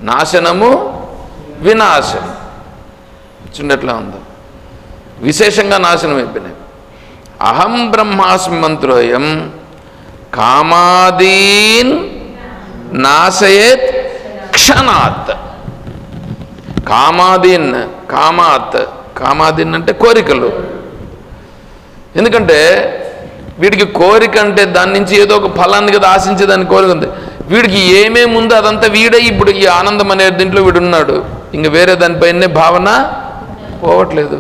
నాశనము వినాశం. చూడండి ఎట్లా ఉందో, విశేషంగా నాశనం అయిపోయినాయి. అహం బ్రహ్మాస్మి మంత్రోయం కామాదీన్ నాశయేత్ క్షణాత్. కామాదీన్, కామాదీన్ అంటే కోరికలు. ఎందుకంటే వీడికి కోరిక అంటే దాని నుంచి ఏదో ఒక ఫలాన్ని కదా ఆశించేదాన్ని కోరిక ఉంది. వీడికి ఏమేమి ఉందో అదంతా వీడే ఇప్పుడు ఈ ఆనందం అనే దీంట్లో వీడున్నాడు. ఇంక వేరే దానిపైనే భావన పోవట్లేదు.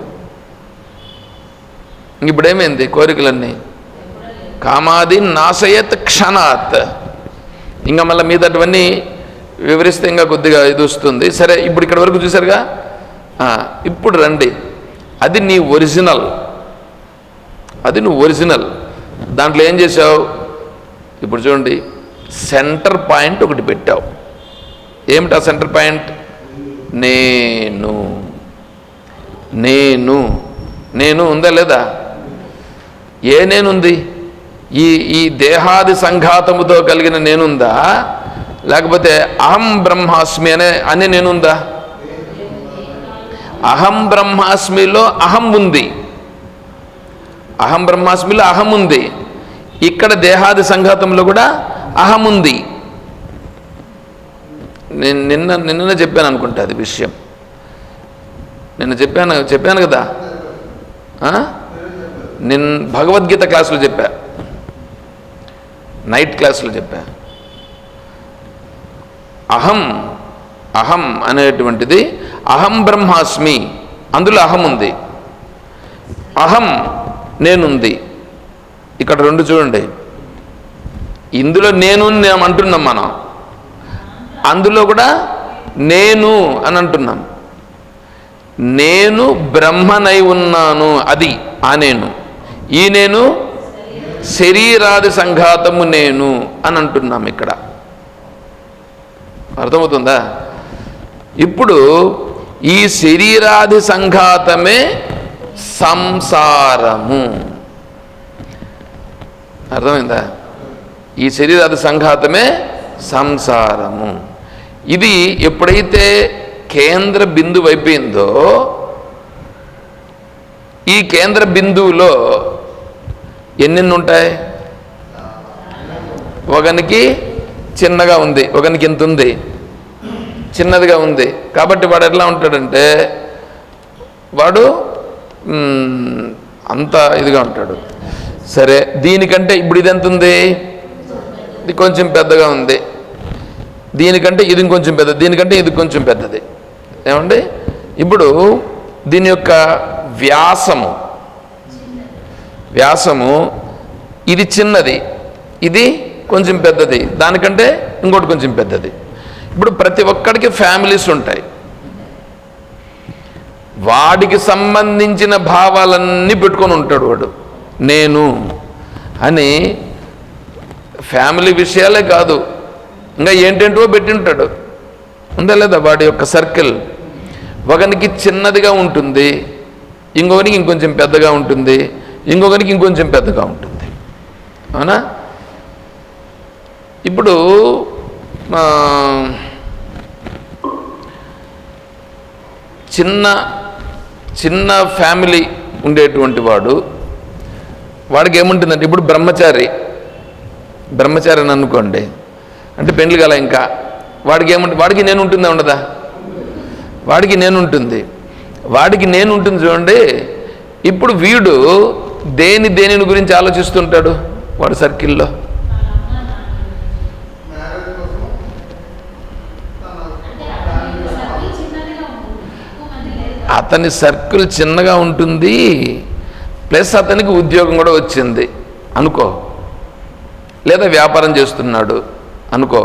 ఇంక ఇప్పుడేమైంది, కోరికలన్నీ కామాది నాశయత్ క్షణాత్. ఇంకా మళ్ళీ మీదటువన్నీ వివరిస్తే ఇంకా కొద్దిగా ఇది వస్తుంది. సరే, ఇప్పుడు ఇక్కడ వరకు చూసారుగా. ఇప్పుడు రండి, అది నీ ఒరిజినల్, అది నువ్వు ఒరిజినల్. దాంట్లో ఏం చేసావు? ఇప్పుడు చూడండి, సెంటర్ పాయింట్ ఒకటి పెట్టావు. ఏమిటా సెంటర్ పాయింట్? నేను. నేను నేను ఉందా లేదా? ఏ నేనుంది? ఈ దేహాది సంఘాతముతో కలిగిన నేనుందా, లేకపోతే అహం బ్రహ్మాస్మి అనే నేనుందా? అహం బ్రహ్మాస్మిలో అహం ఉంది, అహం బ్రహ్మాస్మిలో అహం ఉంది. ఇక్కడ దేహాది సంఘాతంలో కూడా అహం ఉంది. నేను నిన్న చెప్పాను అనుకుంటా అది విషయం. నిన్న చెప్పాను కదా. నేను భగవద్గీత క్లాసులో చెప్పా, నైట్ క్లాసులో చెప్పా. అహం అనేటువంటిది అహం బ్రహ్మాస్మి, అందులో అహం ఉంది. అహం నేనుంది. ఇక్కడ రెండు చూడండి, ఇందులో నేను అంటున్నాం మనం, అందులో కూడా నేను అని అంటున్నాం. నేను బ్రహ్మనై ఉన్నాను, అది ఆ నేను. ఈ నేను శరీరాది సంఘాతము నేను అని అంటున్నాం ఇక్కడ. అర్థమవుతుందా? ఇప్పుడు ఈ శరీరాది సంఘాతమే సంసారము. అర్థమైందా? ఈ శరీరాది సంఘాతమే సంసారము. ఇది ఎప్పుడైతే కేంద్ర బిందువు అయిపోయిందో, ఈ కేంద్ర బిందువులో ఎన్నెన్ని ఉంటాయి? ఒకనికి చిన్నగా ఉంది, ఒకనికి ఎంత ఉంది, చిన్నదిగా ఉంది. కాబట్టి వాడు ఎట్లా ఉంటాడంటే, వాడు అంత ఇదిగా ఉంటాడు. సరే, దీనికంటే ఇప్పుడు ఇది ఎంత ఉంది? ఇది కొంచెం పెద్దగా ఉంది. దీనికంటే ఇది ఇంకొంచెం పెద్దది, దీనికంటే ఇది కొంచెం పెద్దది. ఏమండి? ఇప్పుడు దీని యొక్క వ్యాసము ఇది చిన్నది, ఇది కొంచెం పెద్దది, దానికంటే ఇంకోటి కొంచెం పెద్దది. ఇప్పుడు ప్రతి ఒక్కడికి ఫ్యామిలీస్ ఉంటాయి. వాడికి సంబంధించిన భావాలన్నీ పెట్టుకొని ఉంటాడు వాడు. నేను అని ఫ్యామిలీ విషయాలే కాదు, ఇంకా ఏంటేంటో పెట్టింటాడు. ఉందా లేదా? వాడి యొక్క సర్కిల్ ఒకనికి చిన్నదిగా ఉంటుంది, ఇంకొకరికి ఇంకొంచెం పెద్దగా ఉంటుంది, ఇంకొకరికి ఇంకొంచెం పెద్దగా ఉంటుంది. అవునా? ఇప్పుడు చిన్న ఫ్యామిలీ ఉండేటువంటి వాడికి ఏముంటుందంటే, ఇప్పుడు బ్రహ్మచారి అని అనుకోండి, అంటే పెండ్లి గల ఇంకా వాడికి ఏముంటుంది? వాడికి నేను ఉంటుందా ఉండదా? వాడికి నేను ఉంటుంది. చూడండి. ఇప్పుడు వీడు దేనిని గురించి ఆలోచిస్తుంటాడు వాడు సర్కిల్లో? అతని సర్కిల్ చిన్నగా ఉంటుంది, ప్లస్ అతనికి ఉద్యోగం కూడా వచ్చింది అనుకో, లేదా వ్యాపారం చేస్తున్నాడు అనుకో.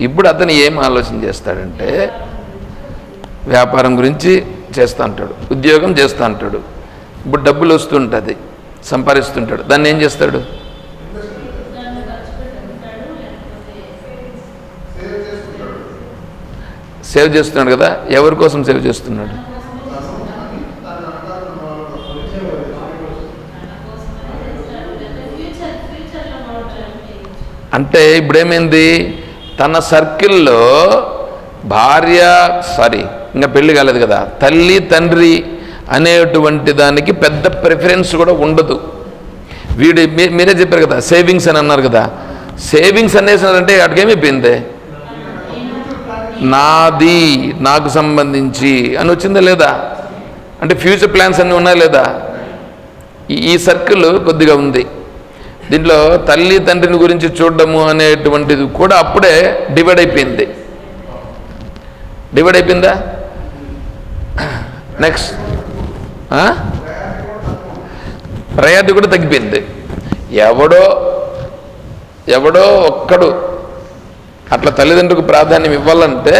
ఇప్పుడు అతను ఏం ఆలోచన చేస్తాడంటే, వ్యాపారం గురించి చేస్తూ ఉంటాడు, ఉద్యోగం చేస్తూ ఉంటాడు, ఇప్పుడు డబ్బులు వస్తుంటుంది, సంపాదిస్తుంటాడు. దాన్ని ఏం చేస్తాడు? సేవ్ చేస్తున్నాడు కదా. ఎవరి కోసం సేవ్ చేస్తున్నాడు? అంటే ఇప్పుడేమైంది? తన సర్కిల్లో ఇంకా పెళ్లి కాలేదు కదా, తల్లి తండ్రి అనేటువంటి దానికి పెద్ద ప్రిఫరెన్స్ కూడా ఉండదు. మీరే చెప్పారు కదా సేవింగ్స్ అని అన్నారు కదా, సేవింగ్స్ అనేసారంటే అటుకేమైపోయింది, నాది, నాకు సంబంధించి అని వచ్చిందా లేదా, అంటే ఫ్యూచర్ ప్లాన్స్ అన్నీ ఉన్నాయా లేదా. ఈ సర్కిల్ కొద్దిగా ఉంది. దీంట్లో తల్లి తండ్రిని గురించి చూడడము అనేటువంటిది కూడా అప్పుడే డివైడ్ అయిపోయిందా. నెక్స్ట్ ప్రయారిటీ కూడా తగ్గిపోయింది. ఎవడో ఒక్కడు అట్లా తల్లిదండ్రులకు ప్రాధాన్యం ఇవ్వాలంటే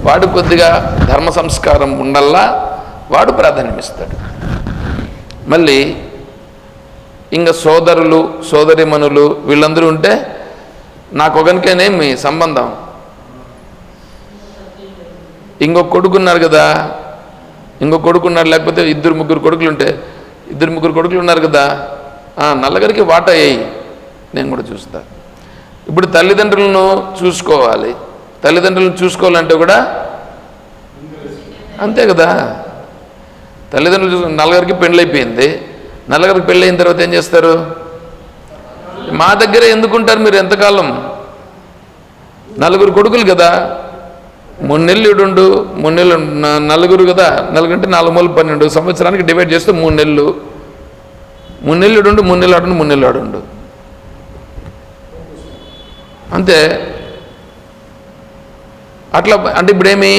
వాడు కొద్దిగా ధర్మ సంస్కారం ఉండల్లా, వాడు ప్రాధాన్యం ఇస్తాడు. మళ్ళీ ఇంకా సోదరులు సోదరిమణులు వీళ్ళందరూ ఉంటే నాకొకనికేనేమి సంబంధం, ఇంకొక కొడుకున్నారు కదా, లేకపోతే ఇద్దరు ముగ్గురు కొడుకులు ఉన్నారు కదా, నల్లగారికి వాటా అయ్యి నేను కూడా చూస్తా. ఇప్పుడు తల్లిదండ్రులను చూసుకోవాలంటే కూడా అంతే కదా. తల్లిదండ్రులు నల్లగారికి పెళ్ళైపోయింది, నల్లగారికి పెళ్ళైన తర్వాత ఏం చేస్తారు, మా దగ్గరే ఎందుకుంటారు మీరు ఎంతకాలం, నలుగురు కొడుకులు కదా, 3 నెలలు ఇడుండు, 3 నెలలు నలుగురు కదా, నలుగురు అంటే 4 మూలు 12 సంవత్సరానికి డివైడ్ చేస్తే 3 నెలలు ఇడుండు, 3 నెలలు ఆడుండు, 3 నెలలు ఆడుండు అంతే. అట్లా అంటే ఇప్పుడేమి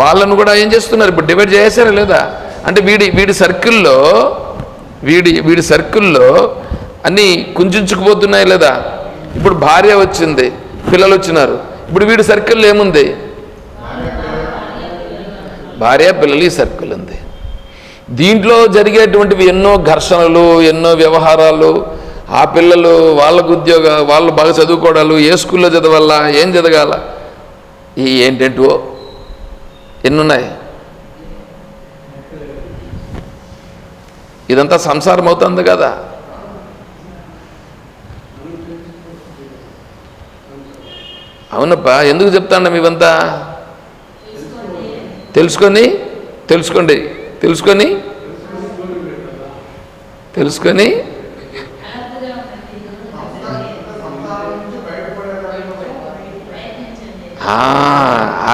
వాళ్ళను కూడా ఏం చేస్తున్నారు, ఇప్పుడు డివైడ్ చేసారా లేదా, అంటే వీడి సర్కిల్లో అన్నీ కుంచుకుపోతున్నాయి లేదా. ఇప్పుడు భార్య వచ్చింది, పిల్లలు వచ్చినారు, ఇప్పుడు వీడి సర్కిల్లో ఏముంది, భార్య పిల్లలు ఈ సర్కిల్ ఉంది. దీంట్లో జరిగేటువంటివి ఎన్నో ఘర్షణలు, ఎన్నో వ్యవహారాలు, ఆ పిల్లలు వాళ్ళకు వాళ్ళు బాగా చదువుకోవడాలు, ఏ స్కూల్లో చదవాలా, ఏం చదవాల, ఏంటంటో ఎన్నున్నాయి. ఇదంతా సంసారం అవుతుంది కదా. అవునప్పా, ఎందుకు చెప్తాండం ఇవంతా, తెలుసుకొని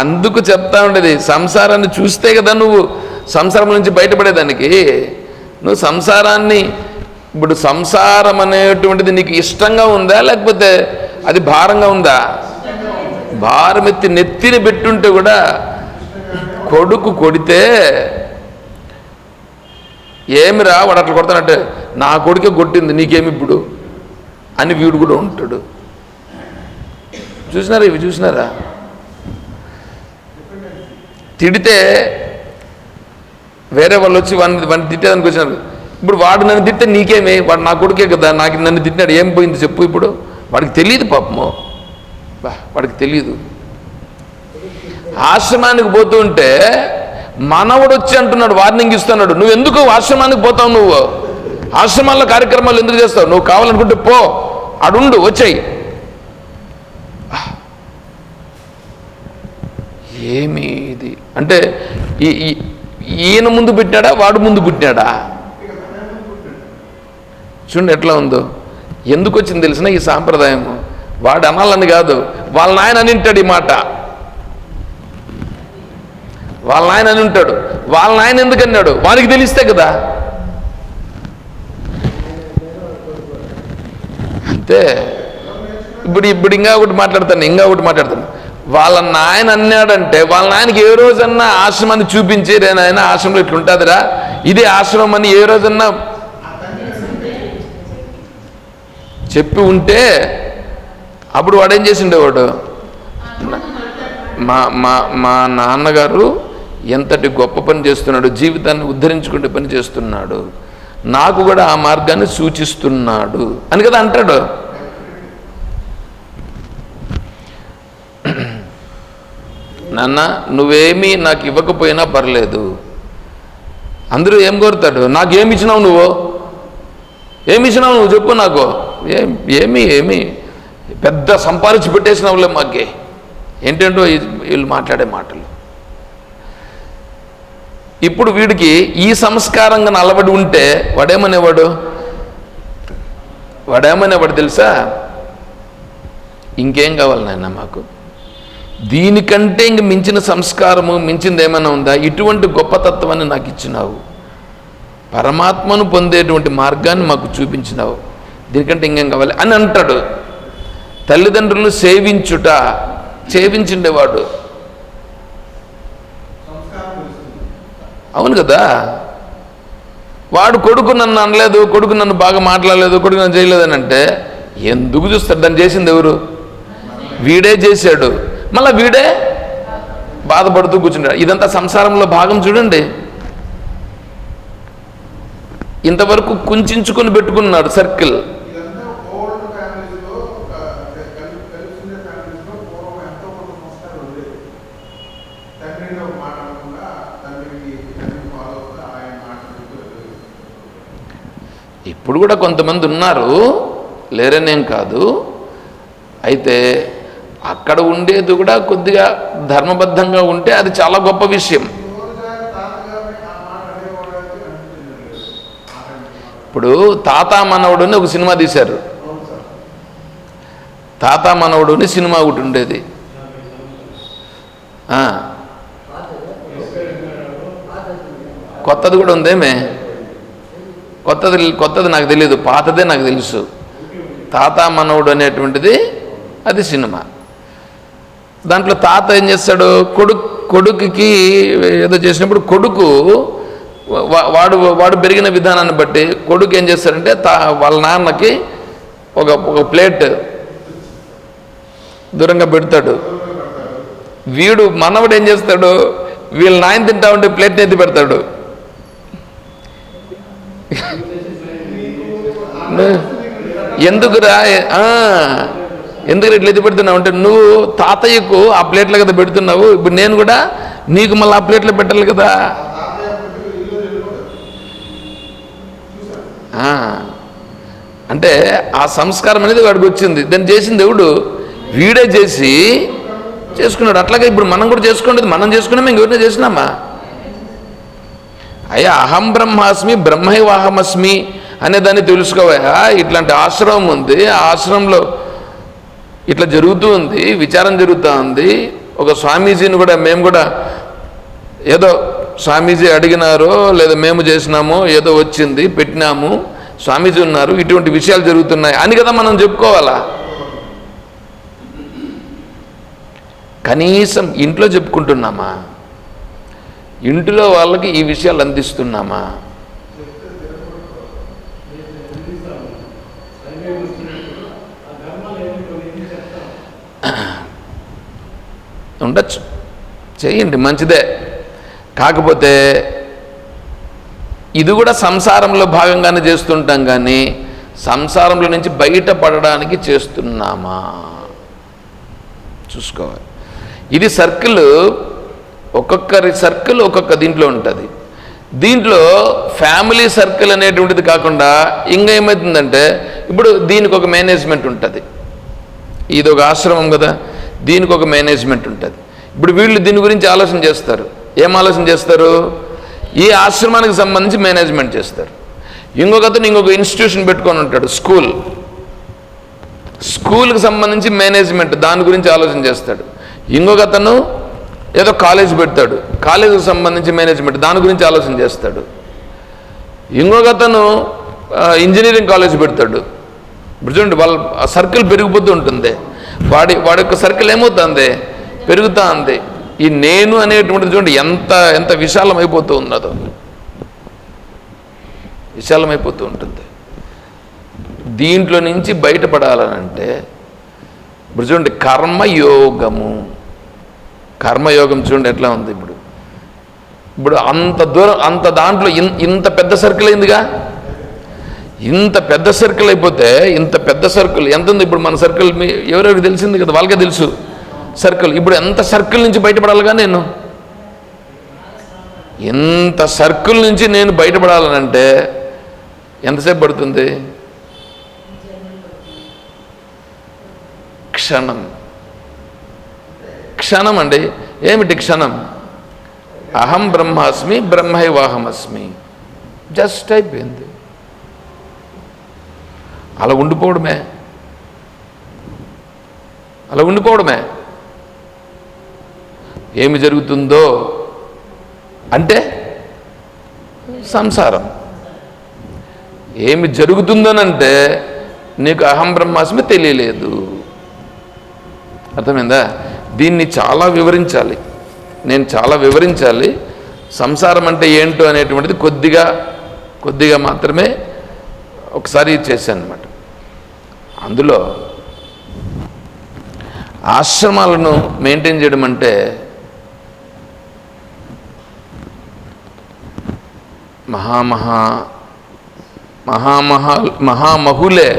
అందుకు చెప్తా ఉండేది. సంసారాన్ని చూస్తే కదా నువ్వు సంసారం నుంచి బయటపడేదానికి. నువ్వు సంసారాన్ని, ఇప్పుడు సంసారం అనేటువంటిది నీకు ఇష్టంగా ఉందా, లేకపోతే అది భారంగా ఉందా. భారం ఎత్తి నెత్తిని పెట్టుంటే కూడా కొడుకు కొడితే ఏమిరా వాడు అట్లా కొడతానంటే, నా కొడుకే కొట్టింది నీకేమి ఇప్పుడు అని వీడు కూడా ఉంటాడు. చూసినారా తిడితే వేరే వాళ్ళు వచ్చి వాడిని తిట్టేదానికి వచ్చినారు. ఇప్పుడు వాడు నన్ను తిట్టే నీకేమే, వాడు నా కొడుకే కదా, నాకు నన్ను తిట్టినాడు, ఏం పోయింది చెప్పు. ఇప్పుడు వాడికి తెలియదు పాపము, వాడికి తెలియదు. ఆశ్రమానికి పోతూ ఉంటే మనవడు వచ్చి అంటున్నాడు, వార్నింగ్ ఇస్తున్నాడు, నువ్వు ఎందుకు ఆశ్రమానికి పోతావు, నువ్వు ఆశ్రమాల్లో కార్యక్రమాలు ఎందుకు చేస్తావు, నువ్వు కావాలనుకుంటే పో, అడుండు, వచ్చాయి. ఏమి ఇది అంటే ఈయన ముందు పెట్టాడా, వాడు ముందు పుట్టినాడా. చూడండి ఎట్లా ఉందో. ఎందుకు వచ్చింది తెలిసిన ఈ సాంప్రదాయము, వాడు అనాలని కాదు, వాళ్ళ నాయన అని ఉంటాడు ఈ మాట, వాళ్ళ నాయన అని ఉంటాడు. వాళ్ళ నాయన ఎందుకు అన్నాడు, వారికి తెలిస్తే కదా. అంతే. ఇప్పుడు ఇంకా ఒకటి మాట్లాడతాను. వాళ్ళ నాయన అన్నాడంటే వాళ్ళ నాయనకి ఏ రోజన్నా ఆశ్రమాన్ని చూపించి, రే నాయన ఆశ్రమంలో ఇట్లుంటుందిరా, ఇదే ఆశ్రమం అని ఏ రోజన్నా చెప్పి ఉంటే అప్పుడు వాడేం చేసిండేవాడు, మా నాన్నగారు ఎంతటి గొప్ప పని చేస్తున్నాడు, జీవితాన్ని ఉద్ధరించుకునే పని చేస్తున్నాడు, నాకు కూడా ఆ మార్గాన్ని సూచిస్తున్నాడు అని కదా అంటాడు. నాన్న నువ్వేమీ నాకు ఇవ్వకపోయినా పర్లేదు. అందరూ ఏం కోరుతాడు, నాకేమి ఇచ్చినావు నువ్వు, చెప్పు నాకు. ఏమి పెద్ద సంపాదించి పెట్టేసినావులే మాకే, ఏంటంటో వీళ్ళు మాట్లాడే మాటలు. ఇప్పుడు వీడికి ఈ సంస్కారంగా అలవడి ఉంటే వాడేమనేవాడు తెలుసా? ఇంకేం కావాలి నాయన మాకు, దీనికంటే ఇంక మించిన సంస్కారము మించింది ఏమైనా ఉందా? ఇటువంటి గొప్పతత్వాన్ని నాకు ఇచ్చినావు, పరమాత్మను పొందేటువంటి మార్గాన్ని మాకు చూపించినావు, దీనికంటే ఇంకేం కావాలి అని అంటాడు. తల్లిదండ్రులు సేవించుండేవాడు. అవును కదా. వాడు కొడుకు నన్ను అనలేదు, కొడుకు నన్ను బాగా మాట్లాడలేదు, కొడుకు నన్ను చేయలేదని అంటే ఎందుకు చూస్తాడు? దాన్ని చేసింది ఎవరు? వీడే చేశాడు. మళ్ళీ వీడే బాధపడుతూ కూర్చున్నాడు. ఇదంతా సంసారంలో భాగం. చూడండి, ఇంతవరకు కుంచుకొని పెట్టుకున్నాడు సర్కిల్. ఇప్పుడు కూడా కొంతమంది ఉన్నారు, లేరనేం కాదు. అయితే అక్కడ ఉండేది కూడా కొద్దిగా ధర్మబద్ధంగా ఉంటే అది చాలా గొప్ప విషయం. ఇప్పుడు తాత మనవడు అని ఒక సినిమా తీశారు. తాత మనవడు అని సినిమా ఒకటి ఉండేది. కొత్తది కూడా ఉందేమే? కొత్తది నాకు తెలియదు, పాతదే నాకు తెలుసు. తాత మనవడు అనేటువంటిది అది సినిమా. దాంట్లో తాత ఏం చేస్తాడు, కొడుకుకి ఏదో చేసినప్పుడు కొడుకు వాడు పెరిగిన విధానాన్ని బట్టి కొడుకు ఏం చేస్తాడంటే వాళ్ళ నాన్నకి ఒక ప్లేట్ దూరంగా పెడతాడు. వీడు మనవడు ఏం చేస్తాడు, వీళ్ళ నాయన తింటా ఉంటే ప్లేట్ని ఎత్తి పెడతాడు. ఎందుకురా ఇట్లా ఎత్తి పెడుతున్నావు అంటే, నువ్వు తాతయ్యకు ఆ ప్లేట్లో కదా పెడుతున్నావు, ఇప్పుడు నేను కూడా నీకు మళ్ళీ ఆ ప్లేట్లో పెట్టాలి కదా. అంటే ఆ సంస్కారం అనేది వాడికి వచ్చింది. దాన్ని చేసింది ఎవడు? వీడే చేసి చేసుకున్నాడు. అట్లాగే ఇప్పుడు మనం కూడా చేసుకునేది మనం చేసుకున్నాం, ఇంకెవరినే చేసినామా? అయ్యా అహం బ్రహ్మాస్మి బ్రహ్మైవాహమస్మి అనేదాన్ని తెలుసుకోవా. ఇట్లాంటి ఆశ్రమం ఉంది, ఆ ఆశ్రమంలో ఇట్లా జరుగుతూ ఉంది, విచారం జరుగుతూ ఉంది. ఒక స్వామీజీని కూడా మేము కూడా ఏదో స్వామీజీ అడిగినారో లేదా మేము చేసినామో ఏదో వచ్చింది పెట్టినాము, స్వామీజీ ఉన్నారు, ఇటువంటి విషయాలు జరుగుతున్నాయి అని కదా మనం చెప్పుకోవాలా. కనీసం ఇంట్లో చెప్పుకుంటున్నామా? ఇంటిలో వాళ్ళకి ఈ విషయాలు అందిస్తున్నామా? ఉండొచ్చు, చేయండి, మంచిదే. కాకపోతే ఇది కూడా సంసారంలో భాగంగానే చేస్తుంటాం, కానీ సంసారంలో నుంచి బయటపడడానికి చేస్తున్నామా చూసుకోవాలి. ఇది సర్కిల్, ఒక్కొక్కరి సర్కిల్ ఒక్కొక్క దీంట్లో ఉంటుంది. దీంట్లో ఫ్యామిలీ సర్కిల్ అనేటువంటిది కాకుండా ఇంకా ఏమవుతుందంటే, ఇప్పుడు దీనికి ఒక మేనేజ్మెంట్ ఉంటుంది. ఇది ఒక ఆశ్రమం కదా, దీనికి ఒక మేనేజ్మెంట్ ఉంటుంది. ఇప్పుడు వీళ్ళు దీని గురించి ఆలోచన చేస్తారు. ఏం ఆలోచన చేస్తారు? ఈ ఆశ్రమానికి సంబంధించి మేనేజ్మెంట్ చేస్తారు. ఇంకొకతను ఇంకొక ఇన్స్టిట్యూషన్ పెట్టుకొని ఉంటాడు, స్కూల్కి సంబంధించి మేనేజ్మెంట్, దాని గురించి ఆలోచన చేస్తాడు. ఇంకొకతను ఏదో కాలేజ్ పెడతాడు, కాలేజీకి సంబంధించి మేనేజ్మెంట్, దాని గురించి ఆలోచన చేస్తాడు. ఇంకొకతను ఇంజనీరింగ్ కాలేజ్ పెడతాడు. ఇప్పుడు చూడండి, వాళ్ళ సర్కిల్ పెరిగిపోతూ ఉంటుంది. వాడి యొక్క సర్కిల్ ఏమవుతుంది? పెరుగుతూ ఉంది. ఈ నేను అనేటువంటిది చూడండి ఎంత విశాలమైపోతూ ఉన్నదో, విశాలమైపోతూ ఉంటుంది. దీంట్లో నుంచి బయటపడాలనంటే ఇప్పుడు చూడండి, కర్మయోగం చూడండి ఎట్లా ఉంది. ఇప్పుడు అంత దూరం, అంత దాంట్లో ఇంత పెద్ద సర్కిల్ అయిందిగా. ఇంత పెద్ద సర్కిల్ అయిపోతే, ఇంత పెద్ద సర్కిల్ ఎంత ఉంది ఇప్పుడు మన సర్కిల్? ఎవరెవరికి తెలిసింది కదా, వాళ్ళకే తెలుసు సర్కిల్. ఇప్పుడు ఎంత సర్కిల్ నుంచి బయటపడాలిగా నేను? ఇంత సర్కిల్ నుంచి నేను బయటపడాలనంటే ఎంతసేపు పడుతుంది? క్షణం అండి. ఏమిటి క్షణం? అహం బ్రహ్మాస్మి బ్రహ్మైవాహమస్మి, జస్ట్ అయిపోయింది. అలా ఉండిపోవడమే, అలా ఉండిపోవడమే. ఏమి జరుగుతుందో అంటే సంసారం. ఏమి జరుగుతుందనంటే నీకు అహం బ్రహ్మాస్మి తెలియలేదు. అర్థమైందా? దీన్ని చాలా వివరించాలి, నేను చాలా వివరించాలి. సంసారం అంటే ఏంటో అనేటువంటిది కొద్దిగా మాత్రమే ఒకసారి చేశాను అన్నమాట. అందులో ఆశ్రమాలను మెయింటైన్ చేయడం అంటే మహామహులే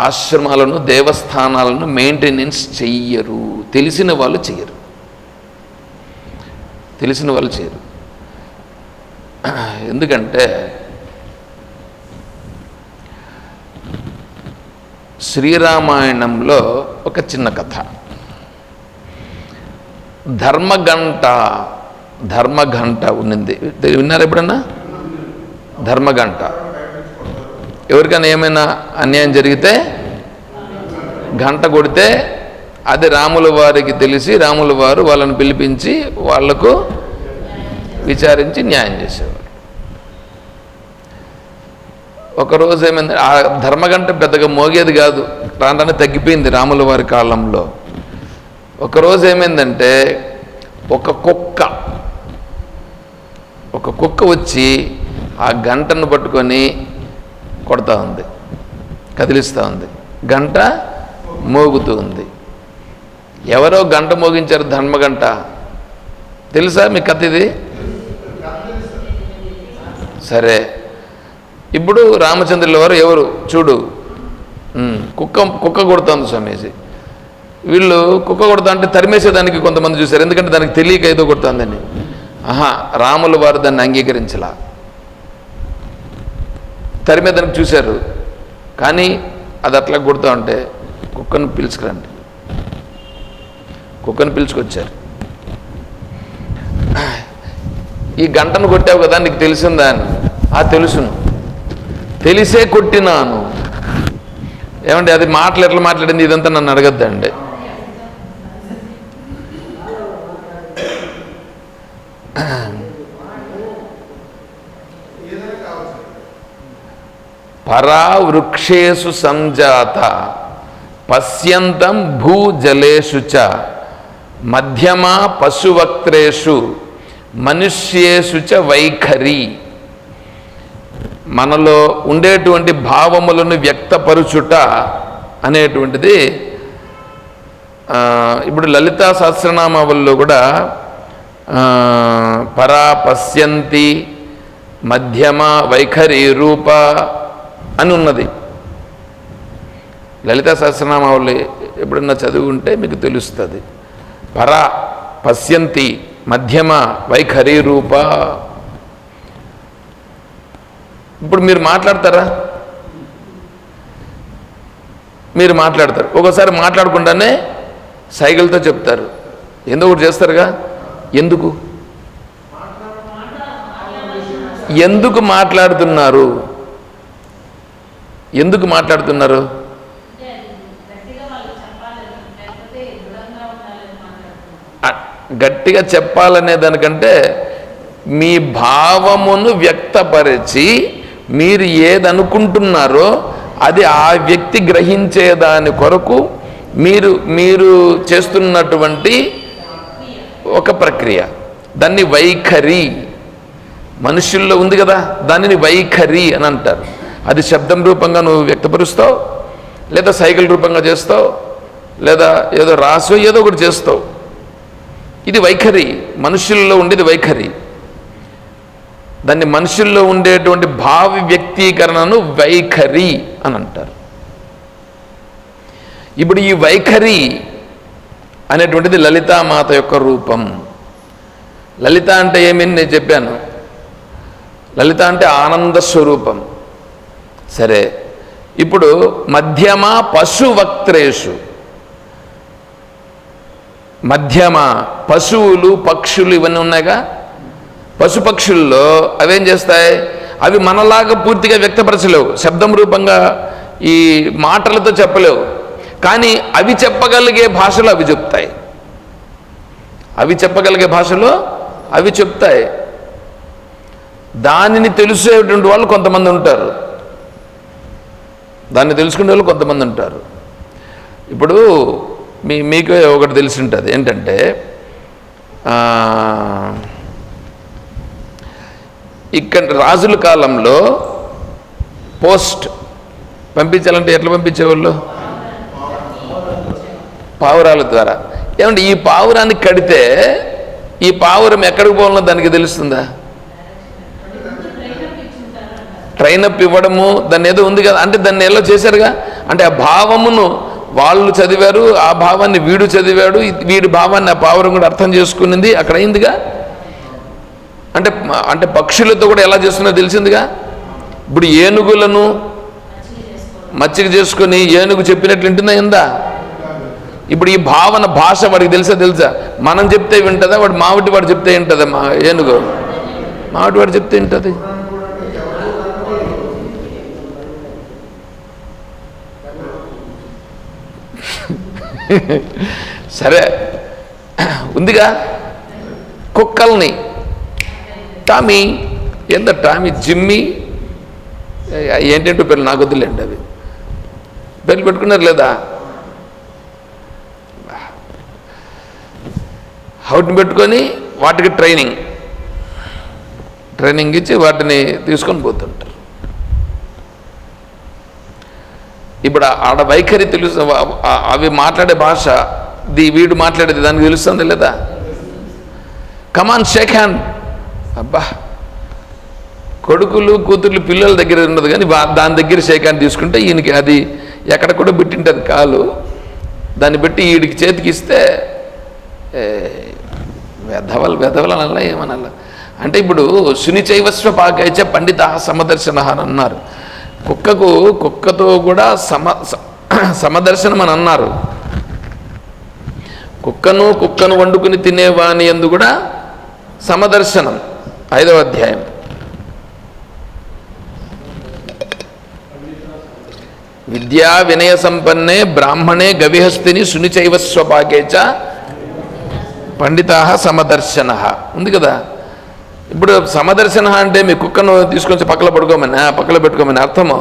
ఆశ్రమాలను, దేవస్థానాలను మెయింటెనెన్స్ చెయ్యరు. తెలిసిన వాళ్ళు చెయ్యరు. ఎందుకంటే శ్రీరామాయణంలో ఒక చిన్న కథ, ధర్మగంట ఉన్నింది. విన్నారు ఎప్పుడన్నా? ధర్మగంట. ఎవరికైనా ఏమైనా అన్యాయం జరిగితే గంట కొడితే అది రాముల వారికి తెలిసి రాముల వారు వాళ్ళని పిలిపించి వాళ్లకు విచారించి న్యాయం చేసేవారు. ఒకరోజు ఏమైంది, ఆ ధర్మగంట పెద్దగా మోగేది కాదు, రాను తగ్గిపోయింది రాముల వారి కాలంలో. ఒకరోజు ఏమైందంటే ఒక కుక్క వచ్చి ఆ గంటను పట్టుకొని కొడతా ఉంది, కదిలిస్తూ ఉంది, గంట మోగుతూ ఉంది. ఎవరో గంట మోగించారు, ధర్మగంట. తెలుసా మీ కథ ఇది? సరే, ఇప్పుడు రామచంద్రుల వారు ఎవరు చూడు, కుక్క కొడుతుంది స్వామీజీ. వీళ్ళు కుక్క కొడతా అంటే తరిమేసేదానికి కొంతమంది చూశారు, ఎందుకంటే దానికి తెలియక ఏదో కొడుతుందని. రాముల వారు దాన్ని అంగీకరించలా, తరిమేదానికి చూశారు. కానీ అది అట్లా కొడుతూ ఉంటే కుక్కను పిలుచుకురండి, కుక్కను పిలుచుకొచ్చారు. ఈ గంటను కొట్టావు కదా, నీకు తెలిసిందా అని. తెలుసును, తెలిసే కొట్టినాను. ఏమండి అది మాటలు ఎట్లా మాట్లాడింది ఇదంతా నన్ను అడగద్దండి. పరా వృక్షేషు సంజాత పశ్యంతం భూజలేషు చ మధ్యమా పశువక్త్రేషు మనుష్యేషు చ వైఖరి. మనలో ఉండేటువంటి భావములను వ్యక్తపరుచుట అనేటువంటిది ఇప్పుడు లలితా సహస్రనామావళిలో కూడా పరా పశ్యంతి మధ్యమ వైఖరి రూప అని ఉన్నది. లలితా సహస్రనామావళి ఎప్పుడన్నా చదువుకుంటే మీకు తెలుస్తుంది. పరా పశ్యంతి మధ్యమ వైఖరి రూప. ఇప్పుడు మీరు మాట్లాడతారా? మీరు మాట్లాడతారు, ఒక్కోసారి మాట్లాడకుండానే సైకిల్తో చెప్తారు, ఎందుకు ఒకటి చేస్తారుగా. ఎందుకు మాట్లాడుతున్నారు? ఎందుకు మాట్లాడుతున్నారు? గట్టిగా చెప్పాలనే దానికంటే మీ భావమును వ్యక్తపరిచి మీరు ఏదనుకుంటున్నారో అది ఆ వ్యక్తి గ్రహించేదాని కొరకు మీరు చేస్తున్నటువంటి ఒక ప్రక్రియ. దాన్ని వైఖరి, మనుషుల్లో ఉంది కదా, దానిని వైఖరి అని అంటారు. అది శబ్దం రూపంగా నువ్వు వ్యక్తపరుస్తావు, లేదా సైకిల్ రూపంగా చేస్తావు, లేదా ఏదో రాసో ఏదో ఒకటి చేస్తావు. ఇది వైఖరి, మనుషుల్లో ఉండేది వైఖరి. దాన్ని మనుషుల్లో ఉండేటువంటి భావ వ్యక్తీకరణను వైఖరి అని అంటారు. ఇప్పుడు ఈ వైఖరి అనేటువంటిది లలితామాత యొక్క రూపం. లలిత అంటే ఏమని నేను చెప్పాను, లలిత అంటే ఆనంద స్వరూపం. సరే, ఇప్పుడు మధ్యమ పశువక్త్రేషు, మధ్యమ, పశువులు పక్షులు ఇవన్నీ ఉన్నాయిగా. పశుపక్షుల్లో అవేం చేస్తాయి, అవి మనలాగా పూర్తిగా వ్యక్తపరచలేవు, శబ్దం రూపంగా ఈ మాటలతో చెప్పలేవు. కానీ అవి చెప్పగలిగే భాషలో అవి చెప్తాయి. అవి చెప్పగలిగే భాషలో అవి చెప్తాయి. దానిని తెలిసేటువంటి వాళ్ళు కొంతమంది ఉంటారు, దాన్ని తెలుసుకునే వాళ్ళు కొంతమంది ఉంటారు. ఇప్పుడు మీకు ఒకటి తెలిసి ఉంటుంది ఏంటంటే, ఇక్కడ రాజుల కాలంలో పోస్ట్ పంపించాలంటే ఎట్లా పంపించేవాళ్ళు, పావురాల ద్వారా. ఏమంటే ఈ పావురాన్ని కడితే ఈ పావురం ఎక్కడికి పోవాలో దానికి తెలుస్తుందా? ట్రైనప్ ఇవ్వడము దాన్ని ఏదో ఉంది కదా, అంటే దాన్ని ఎలా చేశారుగా, అంటే ఆ భావమును వాళ్ళు చదివారు, ఆ భావాన్ని వీడు చదివాడు, వీడి భావాన్ని ఆ పావురం కూడా అర్థం చేసుకునింది, అక్కడ అయిందిగా. అంటే అంటే పక్షులతో కూడా ఎలా చేస్తున్నా తెలిసిందిగా. ఇప్పుడు ఏనుగులను మచ్చిక చేసుకొని ఏనుగు చెప్పినట్లు వింటుందా ఎందా? ఇప్పుడు ఈ భావన భాష వాడికి తెలుసా? మనం చెప్తే వింటుందా? వాడు మావిటి వాడు చెప్తే వింటుందా? ఏనుగు మావిటి వాడు చెప్తే వింటుంది. సరే ఉందిగా. కుక్కల్ని టామీ, ఏందో టామీ, జిమ్మి, ఏంటంటో పేర్లు నాకు వద్దులేండి, అవి పేర్లు పెట్టుకున్నారు లేదా? వాటిని పెట్టుకొని వాటికి ట్రైనింగ్ ఇచ్చి వాటిని తీసుకొని పోతుంటారు. ఇప్పుడు ఆడ వైఖరి తెలుసు, అవి మాట్లాడే భాష వీడు మాట్లాడేది దానికి తెలుస్తుంది లేదా? కమాన్ షేక్ హ్యాండ్. అబ్బా, కొడుకులు కూతుర్లు పిల్లల దగ్గర ఉండదు, కానీ దాని దగ్గర షేక్ హ్యాండ్ తీసుకుంటే ఈయనకి అది ఎక్కడ కూడా పెట్టింటుంది కాలు, దాన్ని బట్టి వీడికి చేతికి ఇస్తే వెధవలు అనల్లా ఏమనల్లా. అంటే ఇప్పుడు శునిచైవస్వ పాకైచ పండిత సమదర్శన అని అన్నారు. కుక్కతో కూడా సమదర్శనం అని అన్నారు. కుక్కను వండుకుని తినేవాని యందు కూడా సమదర్శనం, 5వ అధ్యాయం. విద్యా వినయ సంపన్నే బ్రాహ్మణే గవిహస్తిని శునిచైవస్వపాకేచ పండితా సమదర్శన ఉంది కదా. ఇప్పుడు సమదర్శన అంటే మీ కుక్కను తీసుకొచ్చి పక్కన పెట్టుకోమని అర్థము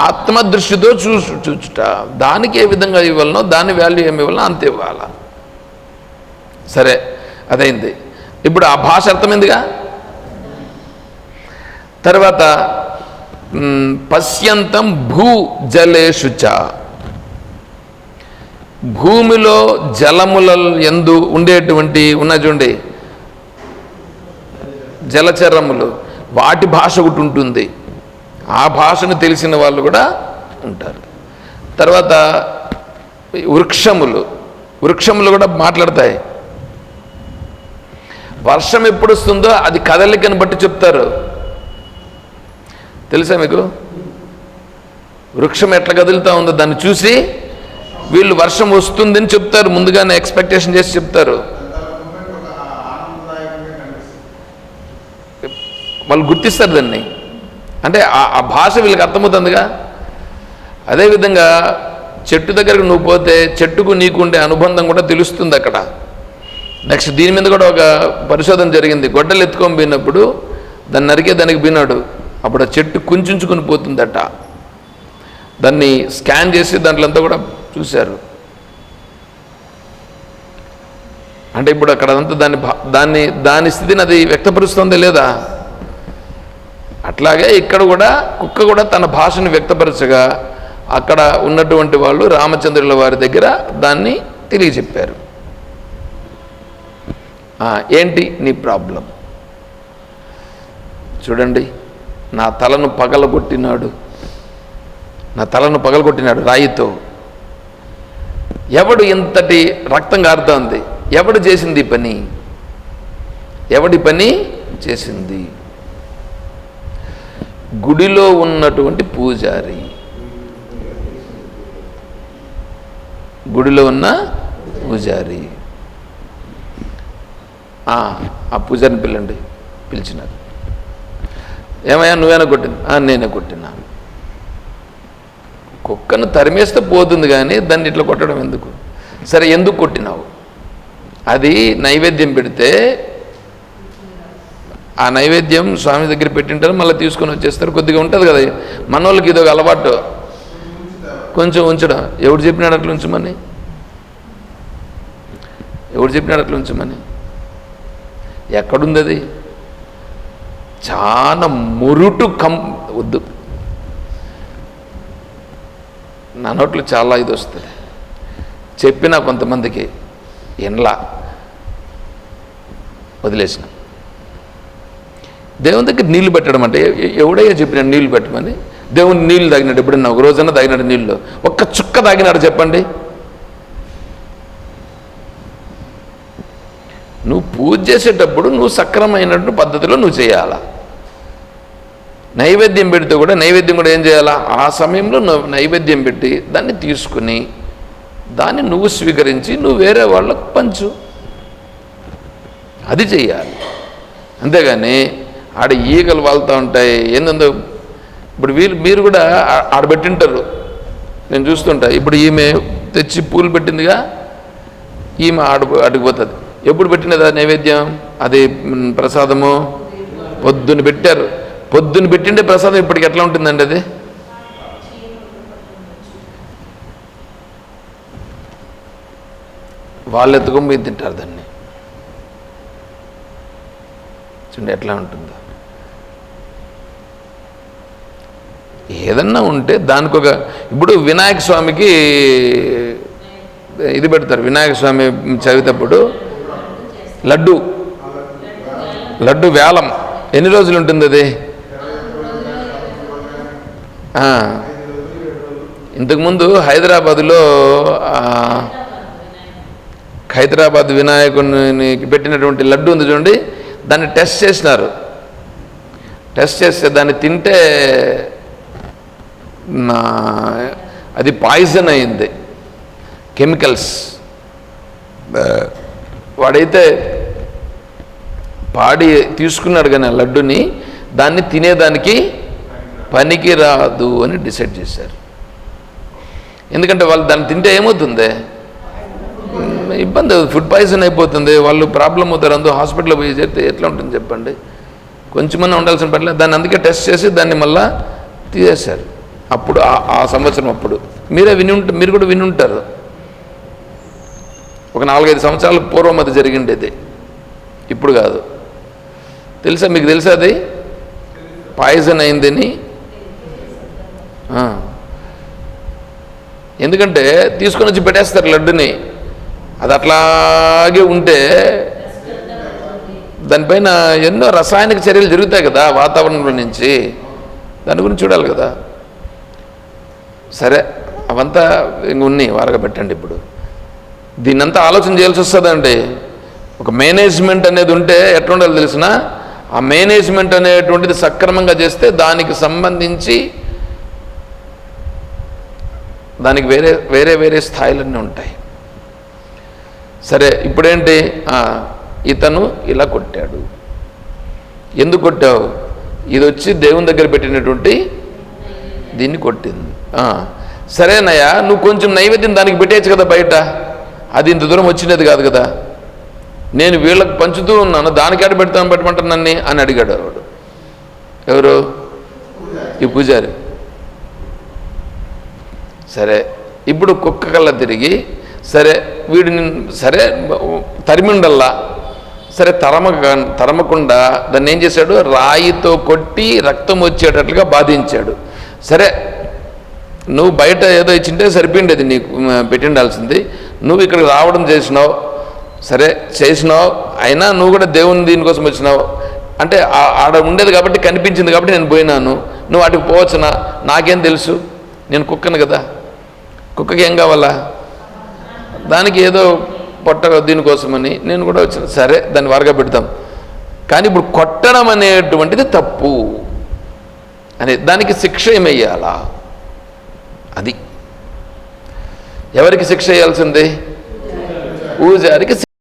ఆత్మదృష్టితో చూచుట. దానికి ఏ విధంగా ఇవ్వాలనో, దాని వాల్యూ ఏమి ఇవ్వాలనో అంత ఇవ్వాల. సరే, అదైంది. ఇప్పుడు ఆ భాష అర్థమైందిగా. తర్వాత పశ్యంతం భూ జలేషుచ, భూమిలో జలముల యందు ఉండేటువంటి చూడండి జలచరములు, వాటి భాష ఒకటి ఉంటుంది. ఆ భాషను తెలిసిన వాళ్ళు కూడా ఉంటారు. తర్వాత వృక్షములు కూడా మాట్లాడతాయి. వర్షం ఎప్పుడు వస్తుందో అది కదలికను బట్టి చెప్తారు. తెలుసా మీకు? వృక్షం ఎట్లా కదులుతూ ఉందో దాన్ని చూసి వీళ్ళు వర్షం వస్తుందని చెప్తారు, ముందుగానే ఎక్స్పెక్టేషన్ చేసి చెప్తారు. వాళ్ళు గుర్తిస్తారు దాన్ని. అంటే ఆ భాష వీళ్ళకి అర్థమవుతుందిగా. అదేవిధంగా చెట్టు దగ్గరకు నువ్వు పోతే చెట్టుకు నీకు ఉండే అనుబంధం కూడా తెలుస్తుంది అక్కడ. నెక్స్ట్ దీని మీద కూడా ఒక పరిశోధన జరిగింది. గొడ్డలు ఎత్తుకొని పోయినప్పుడు దాన్ని దానికి పోయినాడు, అప్పుడు ఆ చెట్టు కుంచుకుని పోతుందట. దాన్ని స్కాన్ చేసి దాంట్లో కూడా చూశారు. అంటే ఇప్పుడు అక్కడంతా దాని స్థితిని అది వ్యక్తపరుస్తుందా లేదా? అట్లాగే ఇక్కడ కూడా కుక్క కూడా తన భాషను వ్యక్తపరచగా అక్కడ ఉన్నటువంటి వాళ్ళు రామచంద్రుల వారి దగ్గర దాన్ని తెలియజెప్పారు. ఏంటి నీ ప్రాబ్లం? చూడండి, నా తలను పగలగొట్టినాడు రాయితో. ఎవడు ఇంతటి రక్తం కారుతోంది? ఎవడు చేసింది పని? ఎవడి పని చేసింది? గుడిలో ఉన్నటువంటి పూజారి. గుడిలో ఉన్న పూజారి. ఆ పూజారిని పిల్లండి. పిలిచినారు. ఏమయ్యా నువ్వేనా కొట్టింది? నేనే కొట్టినా. కుక్కను తరిమేస్తే పోతుంది కానీ దాన్ని ఇట్లా కొట్టడం ఎందుకు? సరే ఎందుకు కొట్టినావు? అది నైవేద్యం పెడితే ఆ నైవేద్యం స్వామి దగ్గర పెట్టింటారు, మళ్ళీ తీసుకొని వచ్చేస్తారు. కొద్దిగా ఉంటుంది కదా మన వాళ్ళకి, ఇదొక అలవాటు, కొంచెం ఉంచడం. ఎవడు చెప్పినాడు అట్లా ఉంచమని? ఎవడు చెప్పినాడు అట్లా ఉంచమని? ఎక్కడుంది అది? చాలా మురుటు వద్దు. నా నోట్లో చాలా ఇది వస్తుంది. చెప్పినా కొంతమందికి ఎన్లా వదిలేసిన. దేవుని దగ్గర నీళ్లు పెట్టడం అంటే ఎవడయ్యా చెప్పినాడు నీళ్లు పెట్టమని? దేవుని నీళ్ళు తాగినాడు ఎప్పుడన్నా? ఒక రోజన్నా తాగినాడు నీళ్ళు? ఒక్క చుక్క తాగినాడు చెప్పండి? నువ్వు పూజ చేసేటప్పుడు నువ్వు సక్రమైనటువంటి పద్ధతిలో నువ్వు చేయాలా. నైవేద్యం పెడితే కూడా నైవేద్యం కూడా ఏం చేయాలా? ఆ సమయంలో నువ్వు నైవేద్యం పెట్టి దాన్ని తీసుకుని దాన్ని నువ్వు స్వీకరించి నువ్వు వేరే వాళ్ళకు పంచు. అది చెయ్యాలి. అంతేగాని ఆడ ఈగలు వాళ్తూ ఉంటాయి ఏందో. ఇప్పుడు మీరు కూడా ఆడబెట్టింటారు, నేను చూస్తుంటా. ఇప్పుడు ఈమె తెచ్చి పూలు పెట్టిందిగా, ఈమె అడిగిపోతుంది. ఎప్పుడు పెట్టినదా నైవేద్యం? అది ప్రసాదము పొద్దున్న పెట్టారు. పొద్దున్న పెట్టిండే ప్రసాదం ఇప్పటికి ఎట్లా ఉంటుందండి? అది వాళ్ళు ఎత్తుకొని పోయి తింటారు దాన్ని. చూడండి ఎట్లా ఉంటుందో. ఏదన్నా ఉంటే దానికి ఒక, ఇప్పుడు వినాయక స్వామికి ఇది పెడతారు. వినాయక స్వామి చదివేటప్పుడు లడ్డు వేలం ఎన్ని రోజులు ఉంటుంది అది? ఇంతకుముందు హైదరాబాద్ వినాయకునికి పెట్టినటువంటి లడ్డు ఉంది చూడండి, దాన్ని టెస్ట్ చేసినారు. టెస్ట్ చేస్తే దాన్ని తింటే అది పాయిజన్ అయింది, కెమికల్స్. వాడైతే పాడి తీసుకున్నాడు కానీ ఆ లడ్డుని, దాన్ని తినేదానికి పనికి రాదు అని డిసైడ్ చేశారు. ఎందుకంటే వాళ్ళు దాన్ని తింటే ఏమవుతుంది? ఇబ్బంది, ఫుడ్ పాయిజన్ అయిపోతుంది, వాళ్ళు ప్రాబ్లం అవుతారు. అందులో హాస్పిటల్లో పోయి చేస్తే ఎట్లా ఉంటుంది చెప్పండి? కొంచెమన్నా ఉండాల్సిన పట్ల దాన్ని అందుకే టెస్ట్ చేసి దాన్ని మళ్ళా తీసేశారు. అప్పుడు ఆ సంవత్సరం అప్పుడు మీరు కూడా వినుంటారు. ఒక 4-5 సంవత్సరాల పూర్వం అది జరిగిండేది, ఇప్పుడు కాదు. తెలుసా మీకు? తెలుసా అది పాయిజన్ అయిందని? ఎందుకంటే తీసుకొని వచ్చి పెట్టేస్తారు లడ్డుని. అది అట్లాగే ఉంటే దానిపైన ఎన్నో రసాయనిక చర్యలు జరుగుతాయి కదా వాతావరణంలో నుంచి. దాని గురించి చూడాలి కదా. సరే అవంతా ఇంక ఉన్నాయి, వారగా పెట్టండి. ఇప్పుడు దీన్నంతా ఆలోచన చేయాల్సి వస్తుందండి. ఒక మేనేజ్మెంట్ అనేది ఉంటే ఎట్లా ఉండాలో తెలిసిన, ఆ మేనేజ్మెంట్ అనేటువంటిది సక్రమంగా చేస్తే దానికి సంబంధించి దానికి వేరే వేరే స్థాయిలన్నీ ఉంటాయి. సరే ఇప్పుడేంటి? ఇతను ఇలా కొట్టాడు. ఎందుకు కొట్టావు? ఇది వచ్చి దేవుని దగ్గర పెట్టినటువంటి దీన్ని కొట్టింది. సరేనయ్యా, నువ్వు కొంచెం నైవేద్యం దానికి పెట్టేయచ్చు కదా బయట, అది ఇంత దూరం వచ్చినది కాదు కదా, నేను వీళ్ళకి పంచుతూ ఉన్నాను, దానికి ఆడ పెట్టమంటాను నన్ను అని అడిగాడు వాడు. ఎవరు? ఈ పూజారి. సరే ఇప్పుడు కుక్క కళ్ళ తిరిగి, సరే వీడిని సరే తరిమిండల్లా, సరే తరమకుండా దాన్ని ఏం చేశాడు? రాయితో కొట్టి రక్తం వచ్చేటట్లుగా బాధించాడు. సరే నువ్వు బయట ఏదో ఇచ్చింటే సరిపోయిండేది, నీకు పెట్టిండాల్సింది. నువ్వు ఇక్కడికి రావడం చేసినావు, సరే చేసినావు, అయినా నువ్వు కూడా దేవుని దీనికోసం వచ్చినావు అంటే ఆడ ఉండేది కాబట్టి కనిపించింది కాబట్టి నేను పోయినాను. నువ్వు వాటికి పోవచ్చునా? నాకేం తెలుసు, నేను కుక్కను కదా. కుక్కకి ఏం కావాలా? దానికి ఏదో పొట్ట దీనికోసమని నేను కూడా వచ్చిన. సరే దాన్ని వారగా పెడతాం. కానీ ఇప్పుడు కొట్టడం అనేటువంటిది తప్పు అనే దానికి శిక్ష ఏమయ్యాలా? అది ఎవరికి శిక్ష వేయాల్సింది? పూజారికి